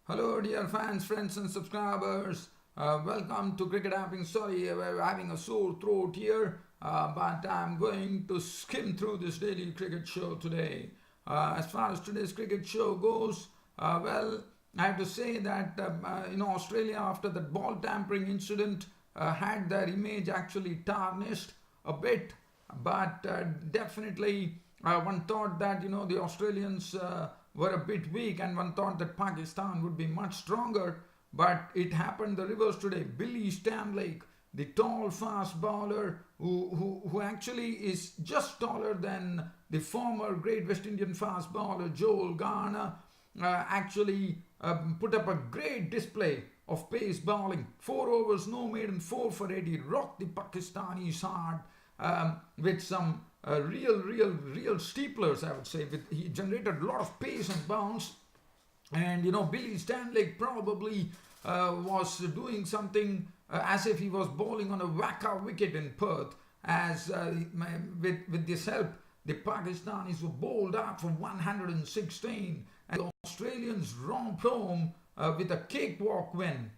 Hello, dear fans, friends, and subscribers. Welcome to Cricket Happing. Sorry, we're having a sore throat here, but I'm going to skim through this daily cricket show today. As far as today's cricket show goes, I have to say that Australia, after that ball tampering incident, had their image actually tarnished a bit, but definitely one thought that the Australians were a bit weak, and one thought that Pakistan would be much stronger. But it happened the reverse today. Billy Stanlake, the tall fast bowler, who actually is just taller than the former great West Indian fast bowler Joel Garner, actually put up a great display of pace bowling. 4 overs, no maiden, 4 for 8. He rocked the Pakistanis hard with some real steeplers, I would say. He generated a lot of pace and bounce. And Billy Stanlake probably was doing something as if he was bowling on a whacker wicket in Perth. As with this help, the Pakistanis were bowled out for 116, and the Australians romped home with a cakewalk win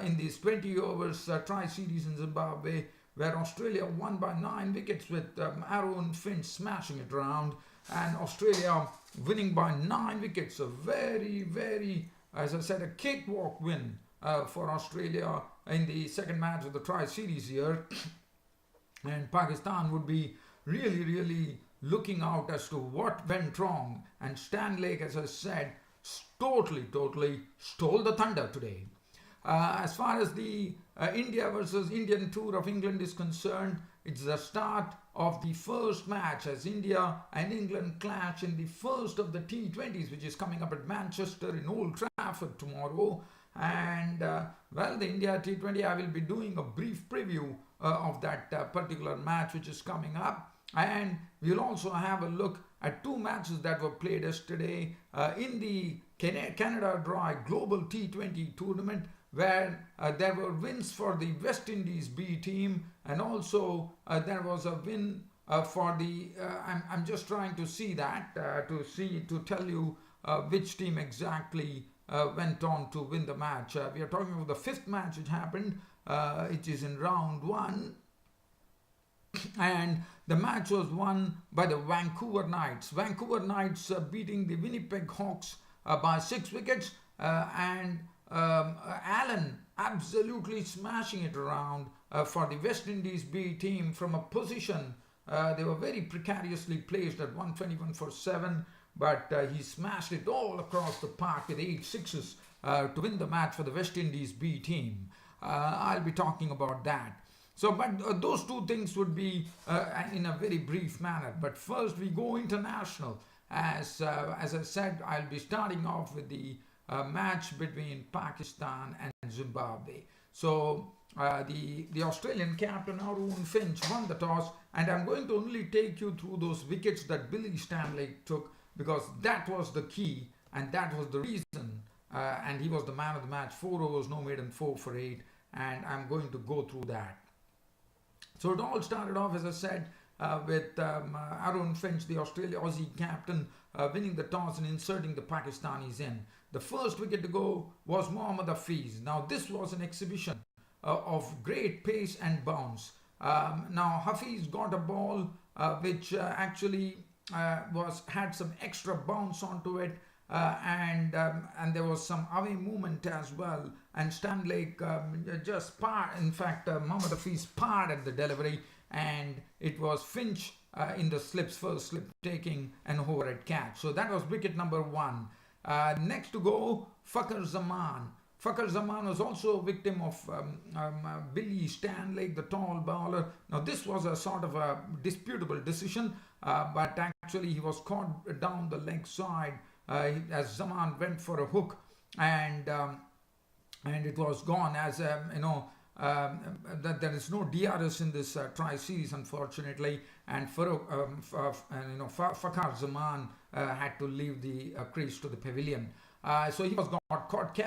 in these 20 overs tri-series in Zimbabwe, where Australia won by 9 wickets with Aaron Finch smashing it around, and Australia winning by 9 wickets. A very, as I said, a cakewalk win for Australia in the second match of the tri-series here. And Pakistan would be really looking out as to what went wrong. And Stanlake, as I said, totally stole the thunder today. As far as the India versus Indian tour of England is concerned, it's the start of the first match as India and England clash in the first of the T20s, which is coming up at Manchester in Old Trafford tomorrow. And the India T20, I will be doing a brief preview of that particular match which is coming up. And we'll also have a look at 2 matches that were played yesterday in the Canada Dry Global T20 tournament, where there were wins for the West Indies B team, and also there was a win for the I'm just trying to see that to tell you which team exactly went on to win the match. We are talking about the 5th match which happened. It is in round 1, and the match was won by the Vancouver Knights. Vancouver Knights beating the Winnipeg Hawks by 6 wickets, and Allen absolutely smashing it around for the West Indies B team from a position. They were very precariously placed at 121 for 7, but he smashed it all across the park with 8 sixes to win the match for the West Indies B team. I'll be talking about that. So, but those 2 things would be in a very brief manner. But first we go international. As I said, I'll be starting off with the match between Pakistan and Zimbabwe. So the Australian captain Aaron Finch won the toss, and I'm going to only take you through those wickets that Billy Stanlake took, because that was the key and that was the reason, and he was the man of the match. 4 overs, no maiden, 4 for 8, and I'm going to go through that. So it all started off, as I said, with Aaron Finch, the Aussie captain, winning the toss and inserting the Pakistanis in. The first wicket to go was Mohammad Hafiz. Now this was an exhibition of great pace and bounce. Now Hafiz got a ball which actually had some extra bounce onto it, and there was some away movement as well. And Stanlake just parred. In fact, Mohammad Hafiz parred at the delivery, and it was Finch in the first slip taking an overhead catch. So that was wicket number 1. Next to go, Fakhar Zaman. Fakhar Zaman was also a victim of Billy Stanlake, the tall bowler. Now this was a sort of a disputable decision, but actually he was caught down the leg side as Zaman went for a hook, and it was gone. As that there is no DRS in this tri-series, unfortunately, and Fakhar Zaman had to leave the crease to the pavilion. So he was got caught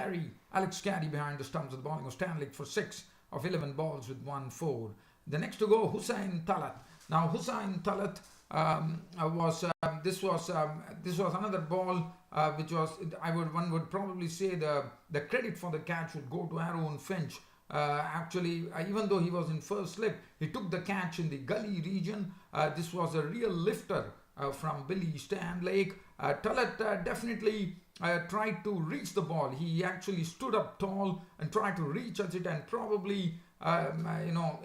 Alex Carey behind the stumps of the bowling of Stanlake for 6 of 11 balls with 1 4. The next to go, Hussain Talat. Now Hussain Talat this was another ball which was one would probably say the credit for the catch would go to Aaron Finch. Actually, even though he was in first slip, he took the catch in the gully region. This was a real lifter from Billy Stanlake. Talat definitely tried to reach the ball. He actually stood up tall and tried to reach at it, and probably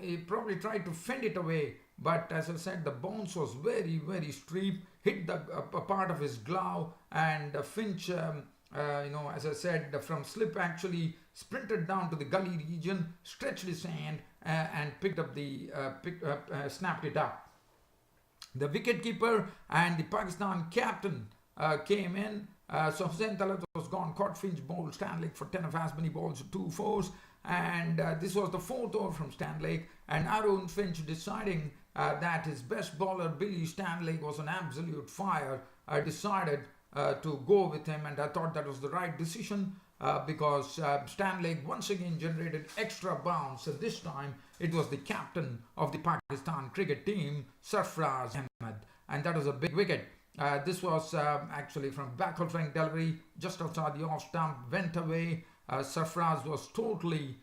he probably tried to fend it away. But as I said, the bounce was very, very steep, hit a part of his glove, and Finch, as I said, from slip actually sprinted down to the gully region, stretched his hand, and snapped it up. The wicketkeeper and the Pakistan captain came in. So Hussain Talat was gone, caught Finch, bowled Stanlake for 10 of as many balls, 2 fours. And this was the 4th over from Stanlake, and Aaron Finch deciding that his best bowler Billy Stanlake was an absolute fire, decided to go with him, and I thought that was the right decision because Stanlake once again generated extra bounce, and this time it was the captain of the Pakistan cricket team, Sarfraz Ahmed, and that was a big wicket. This was actually from backward flank delivery just outside the off stump, went away. Sarfraz was totally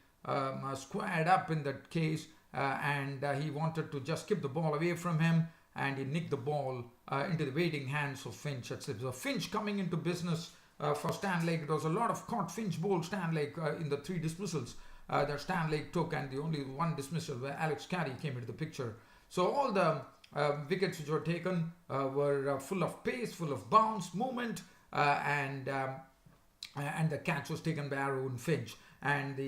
squared up in that case, and he wanted to just keep the ball away from him, and he nicked the ball into the waiting hands of Finch. So Finch coming into business for Stanlake. It was a lot of caught. Finch bowled Stanlake in the 3 dismissals that Stanlake took, and the only 1 dismissal where Alex Carey came into the picture. So all the wickets which were taken were full of pace, full of bounce, movement, and the catch was taken by Aaron Finch. And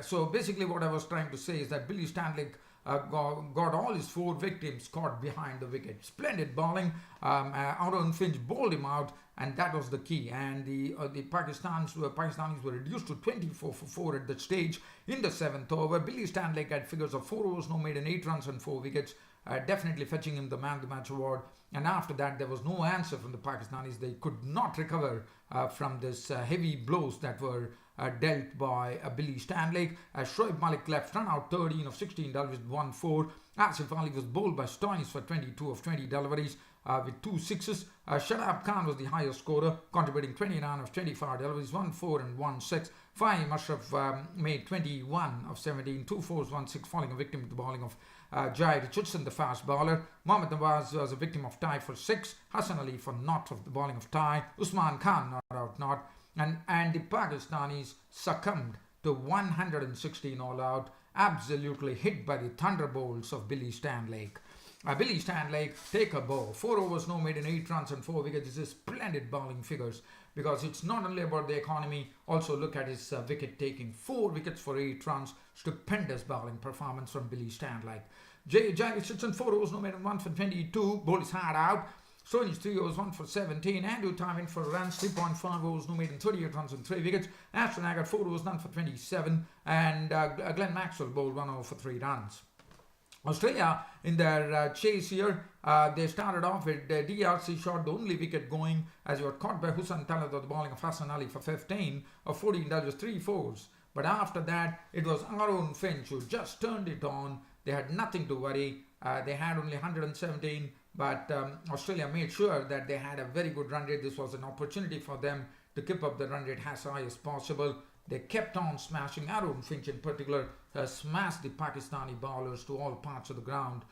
so basically what I was trying to say is that Billy Stanlake got all his 4 victims caught behind the wicket. Splendid bowling. Aaron Finch bowled him out, and that was the key. And the Pakistanis were reduced to 24 for 4 at that stage in the 7th over. Billy Stanlake had figures of 4 overs, no maiden, 8 runs and 4 wickets, definitely fetching him the man of the match award. And after that, there was no answer from the Pakistanis. They could not recover from this heavy blows that were dealt by Billy Stanlake. Shoaib Malik left, run out 13 of 16 deliveries with 1 4. Asif Ali was bowled by Stoinis for 22 of 20 deliveries with 2 sixes. Shadab Khan was the highest scorer, contributing 29 of 25 deliveries, 1 4 and 1 6. Fahim Ashraf made 21 of 17, 2 fours, 1 6, falling a victim to the bowling of Jai Richardson, the fast bowler. Mohammad Nawaz was a victim of Ty for 6. Hassan Ali for naught of the bowling of Ty. Usman Khan not out, not. And the Pakistanis succumbed to 116 all out, absolutely hit by the thunderbolts of Billy Stanlake. Billy Stanlake, take a bow. 4 overs, no maiden, 8 runs and 4 wickets. This is splendid bowling figures, because it's not only about the economy, also look at his wicket taking. 4 wickets for 8 runs. Stupendous bowling performance from Billy Stanlake. Jai Richardson, 4 overs, no maiden, 1 for 22. Bowled his heart out. Stoinis 3 overs, 1 for 17. Andrew Tywin for runs, 3.5 overs, no maiden, 38 runs and 3 wickets. Ashton Agar 4 overs, none for 27. And Glenn Maxwell bowled 1 over for 3 runs. Australia in their chase here, they started off with DRC shot the only wicket going, as he was caught by Hussain Talat of the bowling of Hassan Ali for 15 of 14 deliveries, 3 fours. But after that, it was Aaron Finch who just turned it on. They had nothing to worry. They had only 117, but Australia made sure that they had a very good run rate. This was an opportunity for them to keep up the run rate as high as possible. They kept on smashing. Aaron Finch in particular smashed the Pakistani bowlers to all parts of the ground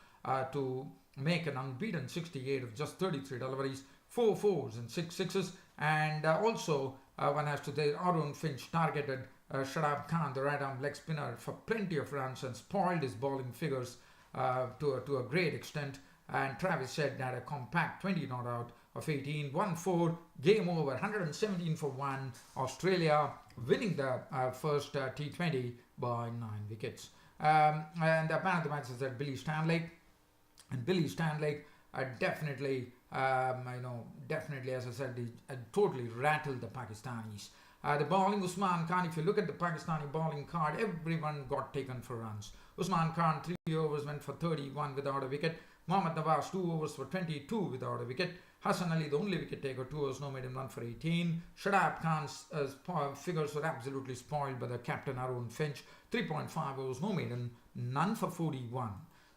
to make an unbeaten 68 of just 33 deliveries, 4 fours and 6 sixes. And also one has to say Aaron Finch targeted Shadab Khan, the right arm leg spinner, for plenty of runs and spoiled his bowling figures to a great extent. And Travis said that a compact 20 not out of 18, 1-4, game over, 117 for 1. Australia winning the first T20 by 9 wickets. And the man of the match is that Billy Stanlake. And Billy Stanlake definitely, definitely, as I said, totally rattled the Pakistanis. The bowling, Usman Khan, if you look at the Pakistani bowling card, everyone got taken for runs. Usman Khan, 3 overs, went for 31 without a wicket. Mohammad Nawaz, 2 overs for 22 without a wicket. Hassan Ali, the only wicket taker, 2 overs, no maiden, 1 for 18. Shadab Khan's figures were absolutely spoiled by the captain Aaron Finch. 3.5 overs, no maiden, none for 41.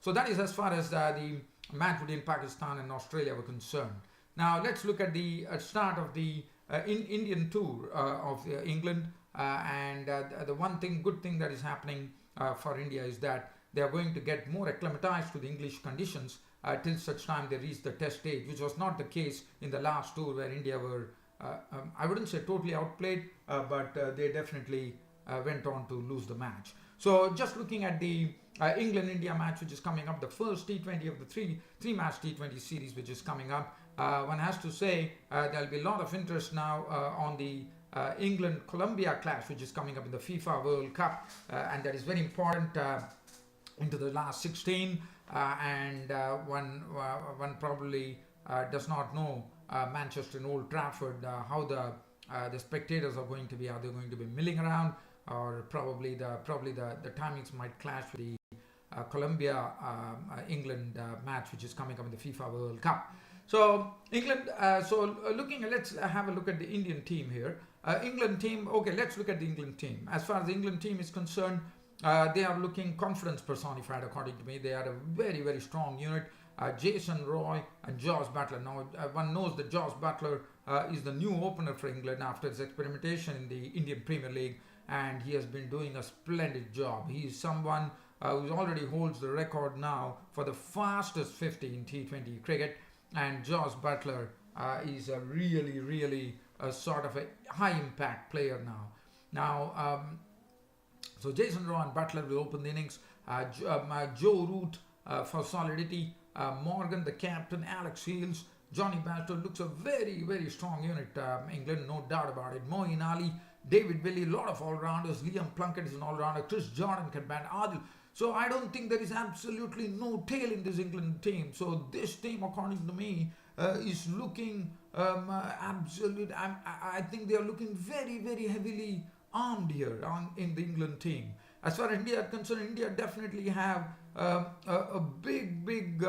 So that is as far as the match between Pakistan and Australia were concerned. Now let's look at the start of the Indian tour of England, and the good thing that is happening for India is that they are going to get more acclimatized to the English conditions till such time they reach the test stage, which was not the case in the last tour where India were, I wouldn't say totally outplayed, but they definitely went on to lose the match. So just looking at the England-India match, which is coming up, the first T20 of the three-match T20 series, which is coming up, one has to say there'll be a lot of interest now on the England-Colombia clash, which is coming up in the FIFA World Cup, and that is very important into the last 16, and one probably does not know Manchester and Old Trafford, how the spectators are going to be. Are they going to be milling around, or probably the timings might clash with the Colombia England match, which is coming up in the FIFA World Cup. So England, let's have a look at the Indian team here. England team, okay, let's look at the England team. As far as the England team is concerned, they are looking confidence personified, according to me. They are a very, very strong unit. Jason Roy and Josh Buttler. Now, one knows that Josh Buttler is the new opener for England after his experimentation in the Indian Premier League, and he has been doing a splendid job. He is someone who already holds the record now for the fastest 50 in T20 cricket, and Josh Buttler is a really sort of a high impact player now. So Jason Roy and Buttler will open the innings. Joe Root for solidity. Morgan, the captain. Alex Hales. Johnny Bairstow looks a very strong unit. England, no doubt about it. Moeen Ali, David Willey, a lot of all-rounders. Liam Plunkett is an all-rounder. Chris Jordan can bat. Adil. So I don't think there is absolutely no tail in this England team. So this team, according to me, is looking absolute. I think they are looking very heavily armed here in the England team. As far as India is concerned, India definitely have a big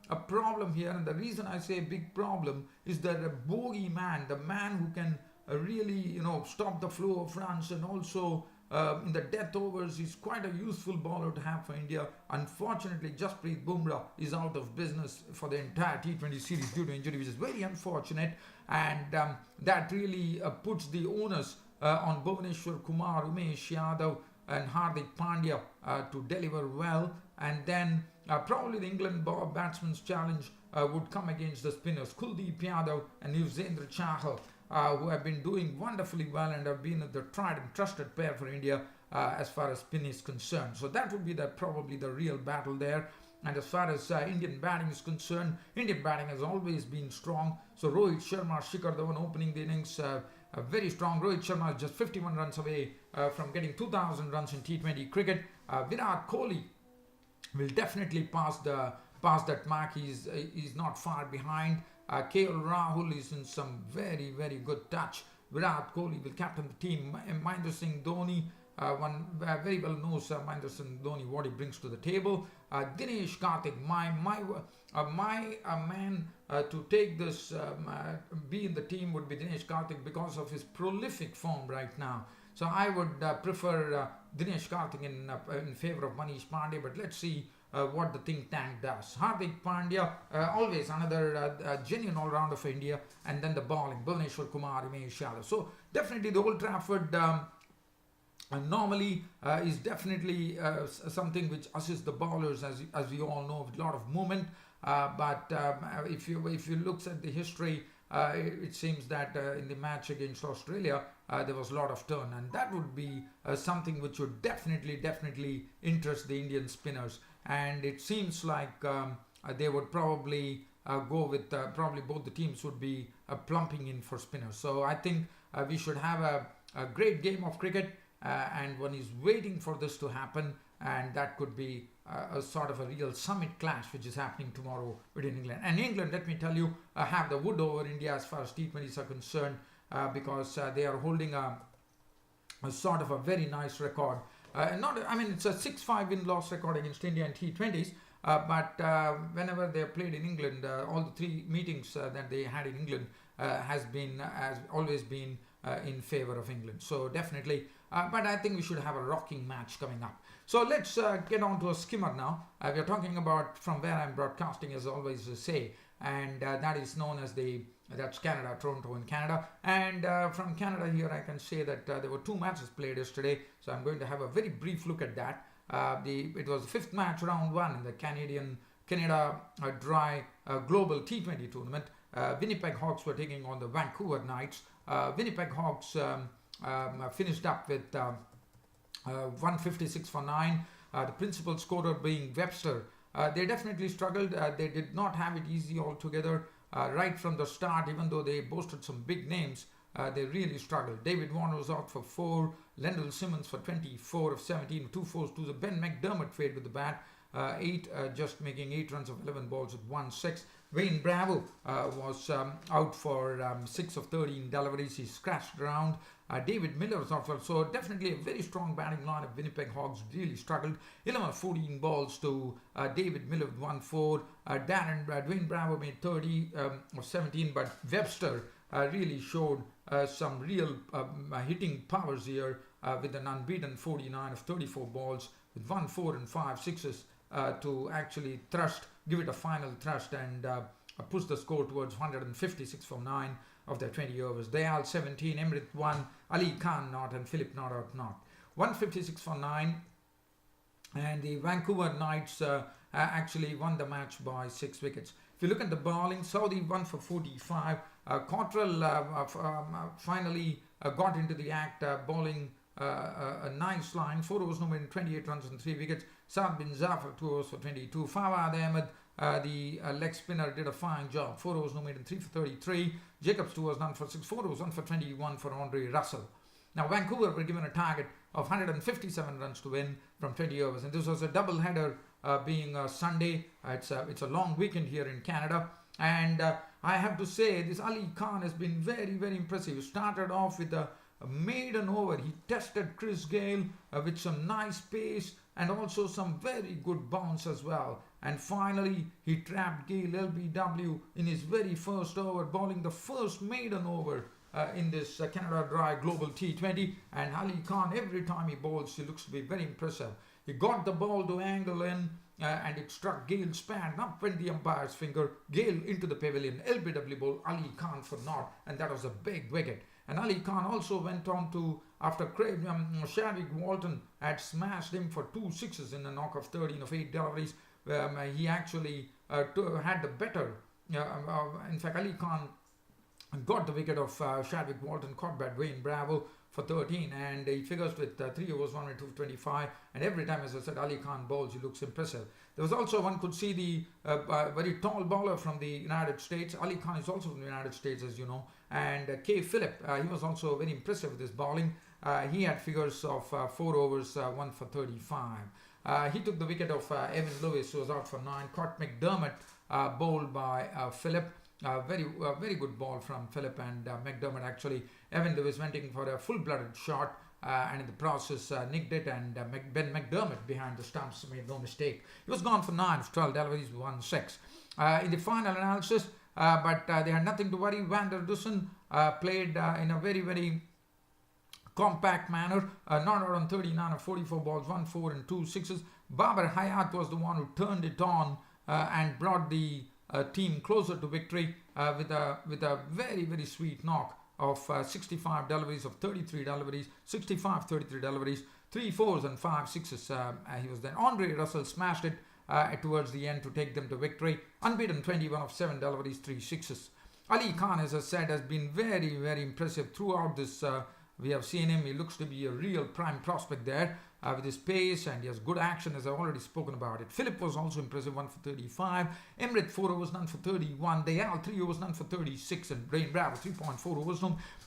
a problem here, and the reason I say big problem is that a bogey man, the man who can really stop the flow of runs, and also in the death overs, is quite a useful bowler to have for India. Unfortunately, Jasprit Bumrah is out of business for the entire T20 series due to injury, which is very unfortunate, and that really puts the onus on Bhuvaneshwar Kumar, Umesh Yadav and Hardik Pandya to deliver well, and then probably the England batsman's challenge would come against the spinners Kuldeep Yadav and Yuzvendra Chahal, who have been doing wonderfully well and have been the tried and trusted pair for India as far as spin is concerned. So that would be probably the real battle there. And as far as Indian batting is concerned, Indian batting has always been strong. So Rohit Sharma, Shikhar Dhawan opening the innings, very strong. Rohit Sharma is just 51 runs away from getting 2,000 runs in T20 cricket. Virat Kohli will definitely pass that mark. He's not far behind. KL Rahul is in some very good touch. Virat Kohli will captain the team. Mahendra Singh Dhoni, one very well knows Mahendra Singh Dhoni, what he brings to the table. Dinesh Karthik, my man to take this, be in the team would be Dinesh Karthik because of his prolific form right now. So I would prefer Dinesh Karthik in favor of Manish Pandey, but let's see what the think tank does. Hardik Pandya, always another genuine all-rounder for India, and then the bowling, Bhuvaneshwar Kumar, Umesh Yadav. So definitely the Old Trafford normally is definitely something which assists the bowlers, as we all know, with a lot of movement. But if you look at the history, it seems that in the match against Australia, there was a lot of turn, and that would be something which would definitely interest the Indian spinners. And it seems like they would probably go with probably both the teams would be plumping in for spinners. So I think we should have a great game of cricket, and one is waiting for this to happen, and that could be a sort of a real summit clash which is happening tomorrow within England. And England, let me tell you, have the wood over India as far as T20s are concerned, because they are holding a sort of a very nice record. It's a 6-5 win-loss record against India in T20s, but whenever they have played in England, all the three meetings that they had in England has always been in favor of England. So definitely, but I think we should have a rocking match coming up. So let's get on to a skimmer now. We are talking about from where I'm broadcasting, as always say, and that is known as that's Canada, Toronto in Canada. And from Canada here, I can say that there were 2 matches played yesterday. So I'm going to have a very brief look at that. It was the 5th match, round 1 in the Canada Dry Global T20 tournament. Winnipeg Hawks were taking on the Vancouver Knights. Winnipeg Hawks finished up with 156 for 9. The principal scorer being Webster. They definitely struggled. They did not have it easy altogether right from the start, even though they boasted some big names. They really struggled. David Warner was out for 4. Lendl Simmons for 24 of 17, 2 fours to the Ben McDermott fade with the bat. 8, just making 8 runs of 11 balls with 1 6. Wayne Bravo was out for 6 of 13 deliveries. He scratched around. David Miller was out for, so definitely a very strong batting line of Winnipeg Hawks really struggled. 11 of 14 balls to David Miller with 1 4. Dwayne Bravo made 30 of 17, but Webster really showed some real hitting powers here with an unbeaten 49 of 34 balls with 1 4 and 5 sixes to actually give it a final thrust and push the score towards 156 for 9 of their 20 overs. Dayal 17, Emrit 1, Ali Khan not, and Philip not out not. 156 for 9, and the Vancouver Knights actually won the match by 6 wickets. If you look at the bowling, Saudi 1 for 45. Cottrell finally got into the act, bowling a nice line. 4 overs, no more than 28 runs and 3 wickets. Saad bin Zafar 2 overs for 22. Fawad Ahmed, the leg spinner, did a fine job. 4 overs, no more than 3 for 33. Jacobs 2 overs, none for 6. 4 overs, 1 for 21 for Andre Russell. Now Vancouver were given a target of 157 runs to win from 20 overs, and this was a double header being Sunday. It's a long weekend here in Canada, and I have to say this Ali Khan has been very, very impressive. He started off with a maiden over. He tested Chris Gale with some nice pace and also some very good bounce as well. And finally, he trapped Gale LBW in his very first over, bowling the first maiden over in this Canada Dry Global T20. And Ali Khan, every time he bowls, he looks to be very impressive. He got the ball to angle in and it struck Gale's span. Up went the umpire's finger. Gale into the pavilion. LBW ball, Ali Khan for naught, and that was a big wicket. And Ali Khan also went on to, after Chadwick Walton had smashed him for 2 sixes in a knock of 13 of 8 deliveries, he actually had the better. In fact, Ali Khan got the wicket of Chadwick Walton, caught by Dwayne Bravo for 13, and he figures with 3 overs, 1 and 2 for 25. And every time, as I said, Ali Khan bowls, he looks impressive. There was also, one could see the very tall bowler from the United States. Ali Khan is also from the United States, as you know. And K. Phillip, he was also very impressive with his bowling. He had figures of 4 overs, 1 for 35. He took the wicket of Evan Lewis, who was out for 9. Caught McDermott, bowled by Phillip. Very good ball from Phillip and McDermott actually. Evan Lewis went in for a full-blooded shot and in the process nicked it, and Ben McDermott behind the stumps made no mistake. He was gone for 9 of 12 deliveries with 1 6. In the final analysis, but they had nothing to worry. Van der Dussen played in a very, very compact manner, not out on 39 of 44 balls, 1 4 and 2 sixes. Babar Hayat was the one who turned it on and brought the team closer to victory with a very, very sweet knock of 65 deliveries of 33 deliveries, 33 deliveries, 3 fours and 5 sixes. He was then. Andre Russell smashed it towards the end to take them to victory. Unbeaten 21 of 7 deliveries, 3 sixes. Ali Khan, as I said, has been very, very impressive throughout this. We have seen him. He looks to be a real prime prospect there with his pace, and he has good action, as I've already spoken about it. Philip was also impressive, 1 for 35. Emrit 4 overs, none for 31. Dayal 3 overs, none for 36. And Brain Bravo 3.4 overs,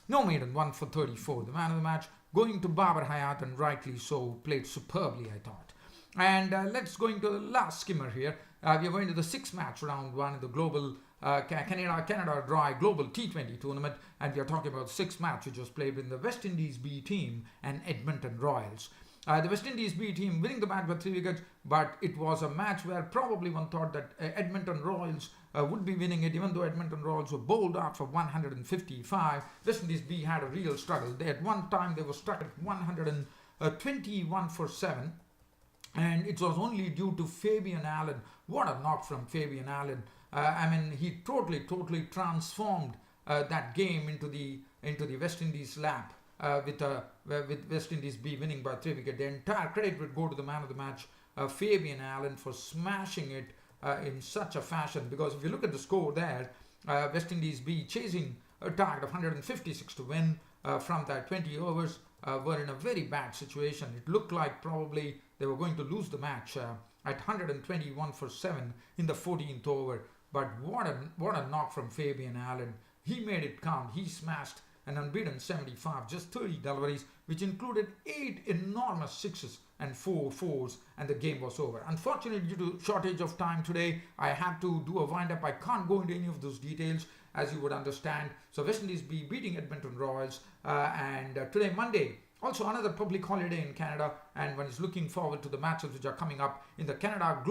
no maiden, 1 for 34. The man of the match going to Babar Hayat, and rightly so, played superbly, I thought. And let's go into the last skimmer here. We are going to the 6th match, round 1 in the global Canada Dry Global T20 tournament, and we are talking about 6th match which was played in the West Indies B team and Edmonton Royals. The West Indies B team winning the match by 3 wickets, but it was a match where probably one thought that Edmonton Royals would be winning it, even though Edmonton Royals were bowled out for 155. West Indies B had a real struggle. At one time they were stuck at 121 for 7. And it was only due to Fabian Allen. What a knock from Fabian Allen. He totally transformed that game into the West Indies lap with West Indies B winning by 3 wickets. The entire credit would go to the man of the match, Fabian Allen, for smashing it in such a fashion. Because if you look at the score there, West Indies B chasing a target of 156 to win from that 20 overs were in a very bad situation. It looked like probably they were going to lose the match at 121 for 7 in the 14th over. But what a knock from Fabian Allen. He made it count. He smashed an unbeaten 75, just 30 deliveries, which included 8 enormous sixes and 4 fours, and the game was over. Unfortunately, due to shortage of time today, I have to do a wind-up. I can't go into any of those details, as you would understand. So West Indies B beating Edmonton Royals, and today, Monday, also another public holiday in Canada, and one is looking forward to the matches which are coming up in the Canada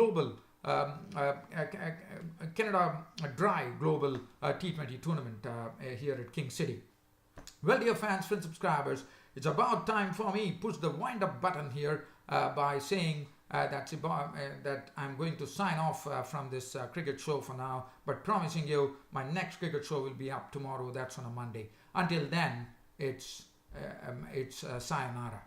Dry Global T20 tournament here at King City. Well, dear fans, friends, subscribers, it's about time for me. Push the wind up button here by saying that I'm going to sign off from this cricket show for now, but promising you my next cricket show will be up tomorrow. That's on a Monday. Until then, it's sayonara.